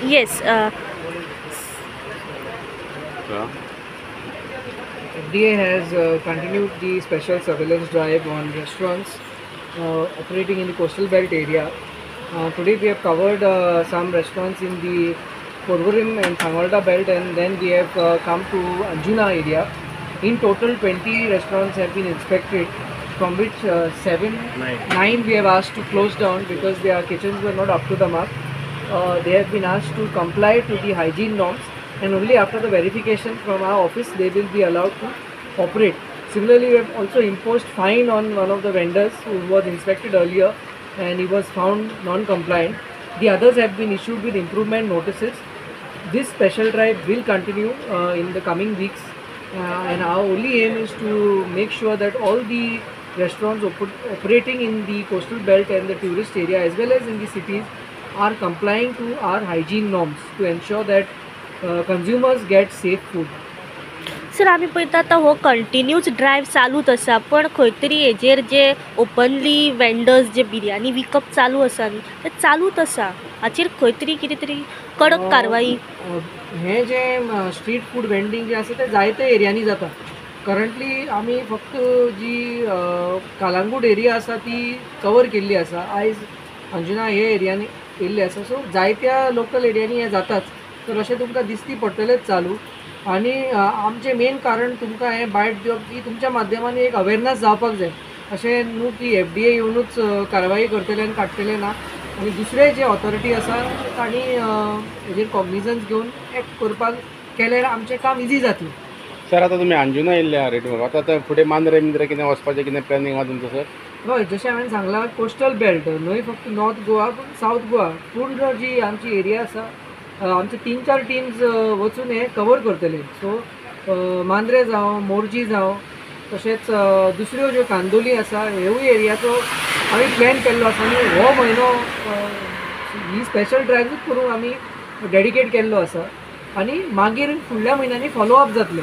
Yes. FDA has continued the special surveillance drive on restaurants operating in the coastal belt area. Today we have covered some restaurants in the Porvorim and Sangolda belt, and then we have come to Anjuna area. In total, 20 restaurants have been inspected, from which 9 we have asked to close down because their kitchens were not up to the mark. They have been asked to comply to the hygiene norms, and only after the verification from our office they will be allowed to operate. Similarly, we have also imposed fine on one of the vendors who was inspected earlier and he was found non-compliant. The others have been issued with improvement notices. This special drive will continue in the coming weeks, and our only aim is to make sure that all the restaurants operating in the coastal belt and the tourist area as well as in the cities are complying to our hygiene norms to ensure that consumers get safe food. Sir आमी पळयता आतां हो कंटिन्यूच drive चालूच आसा, पण खंय तरी हेजेर जे ओपनली वेंडर्स जे बिरयानी विकप चालू आसा न्ही तें चालूच आसा. हाचेर खंय तरी कितें तरी कडक कारवाई. हे जे स्ट्रीट फूड वेंडिंग जे आसा ते जायते एरियांनी जाता. करंटली आमी फक्त जी कालांगूट एरिया आसा ती कवर केल्ली आसा. आयज अंजुना हे एरियांनी केल्ली आसा. सो जायत्या लोकल एरियांनी हे जाताच. तर अशें तुमकां दिसती पडटलेंच चालू. आणि आमचें मेन कारण तुमकां हें बायट दिवप की तुमच्या माध्यमांनी एक अवेरनस जावपाक जाय. अशें न्हू की FDA येवनूच कारवाई करतले आनी काडटले ना. आणि दुसरे जे ऑथॉरिटी आसा तांणी हेजेर कॉग्निजन्स घेवन एक्ट करपाक केल्यार आमचें काम इजी जातलें. सर आता तुम्ही अंजुना येयल्ले आहा रेट आता फुडें मांद्रे बिंद्रे कितें वचपाचें कितें प्लॅनिंग आहा तुमचो सर? हय, जशें हांवें सांगलां कोस्टल बेल्ट न्हय फक्त नॉर्थ गोवा पूण सावथ गोवा पूर्ण जी आमची एरिया आसा आमचे 3-4 टीम्स वचून हे कवर करतले. सो मांद्रे जावं मोर्जी जावं तशेंच दुसऱ्यो ज्यो कांदोली आसा ह्योय एरियाचो आमी प्लॅन केल्लो आसा आनी हो म्हयनो ही स्पेशल ड्रायव्हूच करूंक आमी डेडिकेट केल्लो आसा आनी मागीर फुडल्या म्हयन्यांनी फॉलोअप जातले.